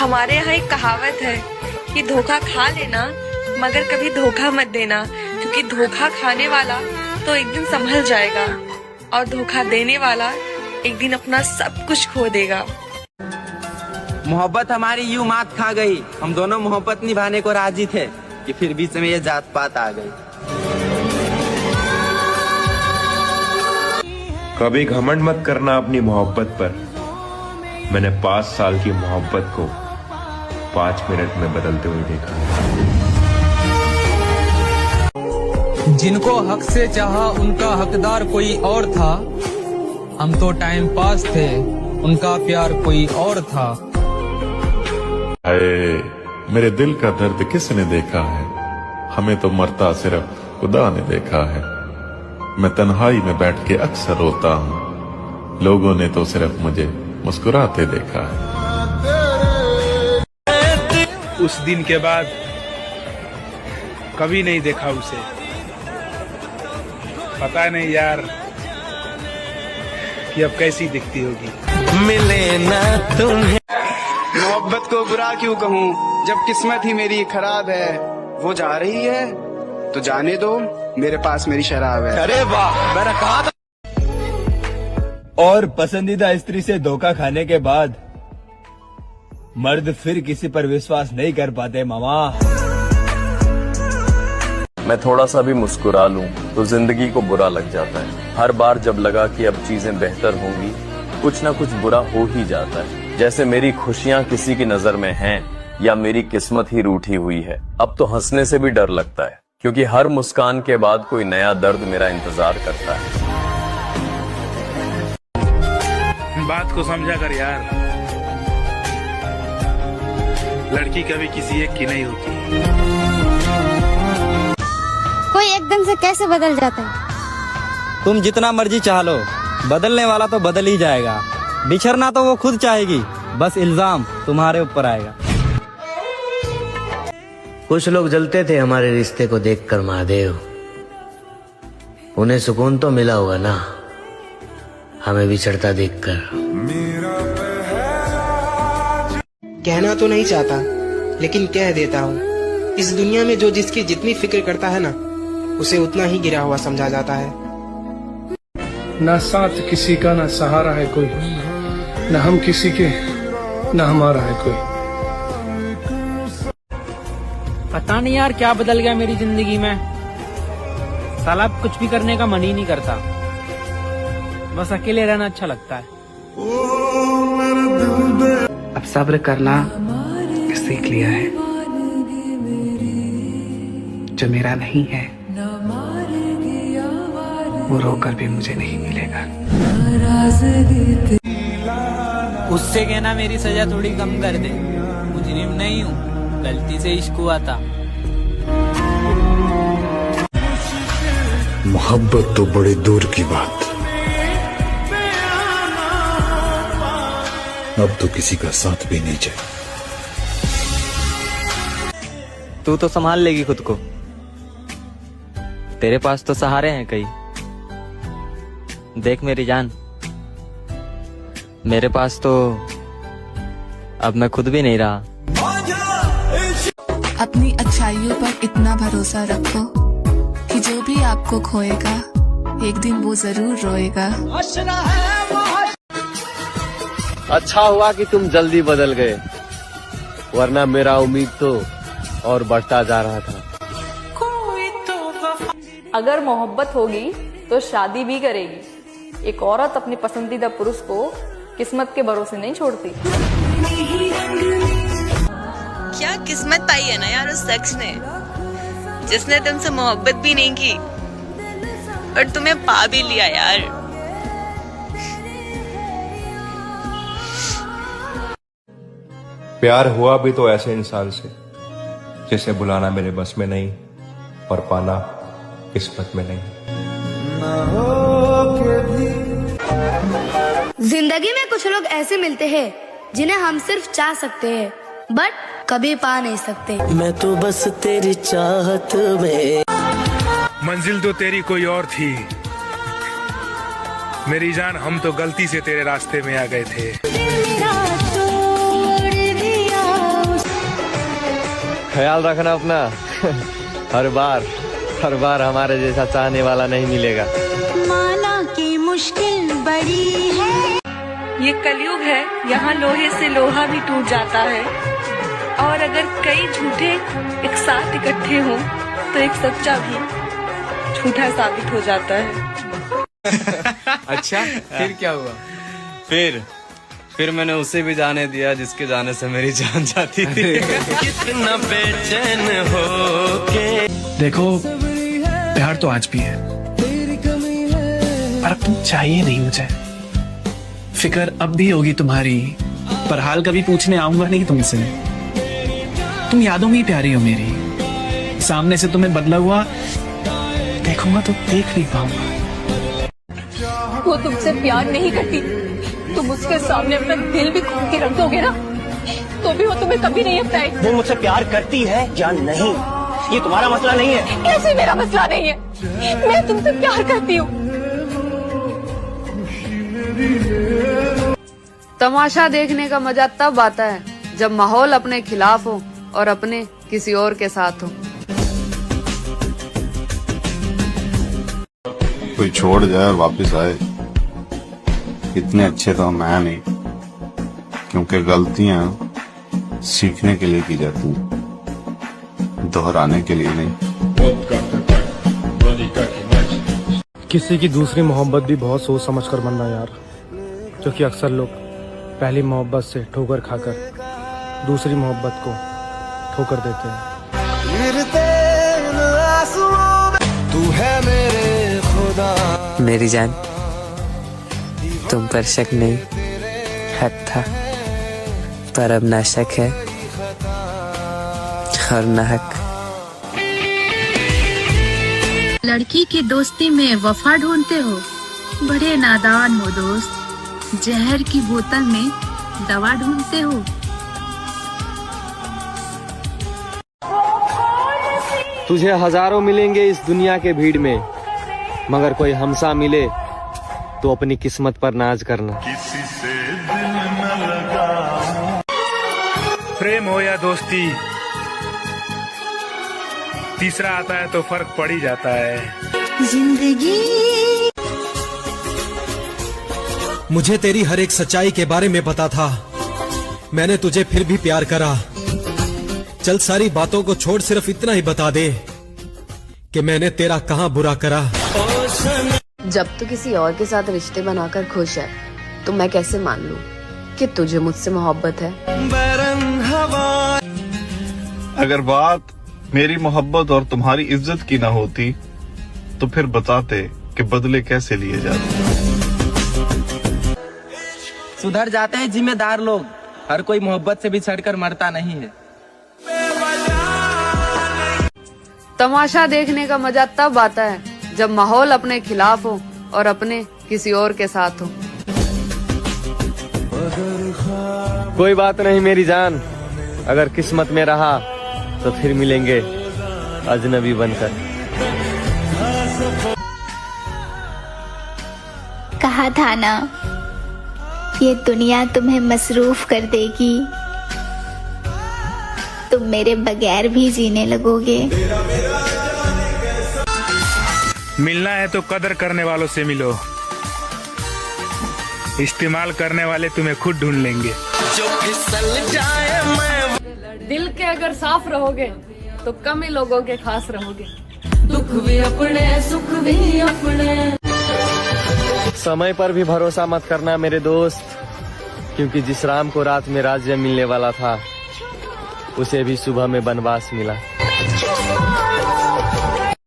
हमारे यहाँ एक कहावत है कि धोखा खा लेना मगर कभी धोखा मत देना, क्योंकि धोखा खाने वाला तो एक दिन संभल जाएगा और धोखा देने वाला एक दिन अपना सब कुछ खो देगा। मोहब्बत हमारी यूं मात खा गई, हम दोनों मोहब्बत निभाने को राजी थे कि फिर बीच में ये जात पात आ गई। कभी घमंड मत करना अपनी मोहब्बत पर। मैंने 5 साल की मोहब्बत को 5 मिनट में बदलते हुए देखा। जिनको हक से चाहा उनका हकदार कोई और था, हम तो टाइम पास थे, उनका प्यार कोई और था। अरे मेरे दिल का दर्द किसने देखा है, हमें तो मरता सिर्फ खुदा ने देखा है। मैं तन्हाई में बैठ के अक्सर रोता हूँ, लोगों ने तो सिर्फ मुझे मुस्कुराते देखा है। उस दिन के बाद कभी नहीं देखा उसे। पता नहीं यार कि अब कैसी दिखती होगी। मिले ना तुम्हें मोहब्बत को बुरा क्यों कहूँ, जब किस्मत ही मेरी खराब है। वो जा रही है तो जाने दो, मेरे पास मेरी शराब है। अरे वाह, मैंने कहा था। और पसंदीदा स्त्री से धोखा खाने के बाद मर्द फिर किसी पर विश्वास नहीं कर पाते मामा। मैं थोड़ा सा भी मुस्कुरा लूं तो जिंदगी को बुरा लग जाता है। हर बार जब लगा कि अब चीजें बेहतर होंगी, कुछ ना कुछ बुरा हो ही जाता है। जैसे मेरी खुशियां किसी की नजर में हैं या मेरी किस्मत ही रूठी हुई है। अब तो हंसने से भी डर लगता है, क्योंकि हर मुस्कान के बाद कोई नया दर्द मेरा इंतजार करता है। बात को समझा कर यार, लड़की कभी किसी एक की नहीं होती। कोई एकदम से कैसे बदल जाता है? तुम जितना मर्जी चाह लो, बदलने वाला तो बदल ही जाएगा। बिछड़ना तो वो खुद चाहेगी, बस इल्जाम तुम्हारे ऊपर आएगा। कुछ लोग जलते थे हमारे रिश्ते को देखकर महादेव, उन्हें सुकून तो मिला होगा ना हमें बिछड़ता देखकर। कहना तो नहीं चाहता लेकिन कह देता हूँ, इस दुनिया में जो जिसकी जितनी फिक्र करता है ना, उसे उतना ही गिरा हुआ समझा जाता है। ना साथ किसी का ना सहारा है कोई, ना हम किसी के ना हमारा है कोई। पता नहीं यार क्या बदल गया मेरी जिंदगी में। साला अब कुछ भी करने का मन ही नहीं करता, बस अकेले रहना अच्छा लगता है। अब सब्र करना सीख लिया है। जो मेरा नहीं है वो रोकर भी मुझे नहीं मिलेगा। उससे कहना मेरी सजा थोड़ी कम कर दे, मुजरिम नहीं हूँ, गलती से इश्क हुआ था। मोहब्बत तो बड़े दूर की बात, अब तो किसी का साथ भी नहीं चाहिए। तू तो संभाल लेगी खुद को, तेरे पास तो सहारे हैं कई। देख मेरी जान, मेरे पास तो अब मैं खुद भी नहीं रहा। अपनी अच्छाइयों पर इतना भरोसा रखो कि जो भी आपको खोएगा एक दिन वो जरूर रोएगा। अच्छा हुआ कि तुम जल्दी बदल गए, वरना मेरा उम्मीद तो और बढ़ता जा रहा था। अगर मोहब्बत होगी तो शादी भी करेगी। एक औरत अपनी पसंदीदा पुरुष को किस्मत के भरोसे नहीं छोड़ती। क्या किस्मत पाई है ना यार उस शख्स ने, जिसने तुमसे मोहब्बत भी नहीं की और तुम्हें पा भी लिया यार। प्यार हुआ भी तो ऐसे इंसान से जिसे बुलाना मेरे बस में नहीं और पाना किस्मत में नहीं। जिंदगी में कुछ लोग ऐसे मिलते हैं जिन्हें हम सिर्फ चाह सकते हैं बट कभी पा नहीं सकते। मैं तो बस तेरी चाहत में। मंजिल तो तेरी कोई और थी मेरी जान, हम तो गलती से तेरे रास्ते में आ गए थे। ख्याल रखना अपना। हर बार हमारे जैसा चाहने वाला नहीं मिलेगा। माना कि मुश्किल बड़ी है। ये कलयुग है, यहाँ लोहे से लोहा भी टूट जाता है। और अगर कई झूठे एक साथ इकट्ठे हों तो एक सच्चा भी झूठा साबित हो जाता है। अच्छा, फिर क्या हुआ? फिर मैंने उसे भी जाने दिया जिसके जाने से मेरी जान जाती थी। कितना बेचैन हो के। देखो, प्यार तो आज भी है, पर अब तुम चाहिए नहीं मुझे। फिक्र अब भी होगी तुम्हारी, पर हाल कभी पूछने आऊंगा नहीं तुमसे। तुम यादों में ही प्यारी हो मेरी। सामने से तुम्हें बदला हुआ देखूंगा तो देख नहीं पाऊंगा। वो तुमसे प्यार नहीं करती, तुम उसके सामने अपना दिल भी खोल के रख दोगे ना, तो भी वो तुम्हें कभी नहीं अपनाएगी। वो मुझसे प्यार करती है या नहीं, ये तुम्हारा मसला नहीं है। कैसे मेरा मसला नहीं है? मैं तुमसे प्यार करती हूँ। तमाशा देखने का मजा तब आता है जब माहौल अपने खिलाफ हो और अपने किसी और के साथ हो। कोई छोड़ जाए और वापस आए, इतने अच्छे तो हम है नहीं, क्योंकि गलतियां सीखने के लिए की जाती हैं, दोहराने के लिए नहीं। किसी की दूसरी मोहब्बत भी बहुत सोच समझ कर बनना यार, क्योंकि अक्सर लोग पहली मोहब्बत से ठोकर खाकर दूसरी मोहब्बत को ठोकर देते हैं। तू है मेरे खुदा। मेरी जान, तुम पर शक नहीं, हक था, पर अब ना शक है और ना हक। लड़की की दोस्ती में वफा ढूंढते हो, बड़े नादान हो दोस्त। जहर की बोतल में दवा ढूंढते हो। तुझे हजारों मिलेंगे इस दुनिया के भीड़ में, मगर कोई हमसा मिले तो अपनी किस्मत पर नाज करना। प्रेम हो या दोस्ती, तीसरा आता है तो फर्क पड़ ही जाता है। जिंदगी मुझे तेरी हर एक सच्चाई के बारे में पता था, मैंने तुझे फिर भी प्यार करा। चल सारी बातों को छोड़, सिर्फ इतना ही बता दे कि मैंने तेरा कहाँ बुरा करा। जब तू किसी और के साथ रिश्ते बनाकर खुश है तो मैं कैसे मान लूं कि तुझे मुझसे मोहब्बत है। अगर बात मेरी मोहब्बत और तुम्हारी इज्जत की ना होती तो फिर बताते कि बदले कैसे लिए जाते। सुधर जाते हैं जिम्मेदार लोग, हर कोई मोहब्बत से बिछड़ कर मरता नहीं है। तमाशा देखने का मजा तब आता है जब माहौल अपने खिलाफ हो और अपने किसी और के साथ हो। कोई बात नहीं मेरी जान, अगर किस्मत में रहा तो फिर मिलेंगे अजनबी बनकर। कहा था ना, ये दुनिया तुम्हें मसरूफ कर देगी, तुम मेरे बगैर भी जीने लगोगे। मिलना है तो कदर करने वालों से मिलो, इस्तेमाल करने वाले तुम्हें खुद ढूंढ लेंगे। जो फिसल जाए मैं। दिल के अगर साफ रहोगे तो कम ही लोगों के खास रहोगे। दुख भी अपने, सुख भी अपने। समय पर भी भरोसा मत करना मेरे दोस्त, क्योंकि जिस राम को रात में राज्य मिलने वाला था उसे भी सुबह में वनवास मिला।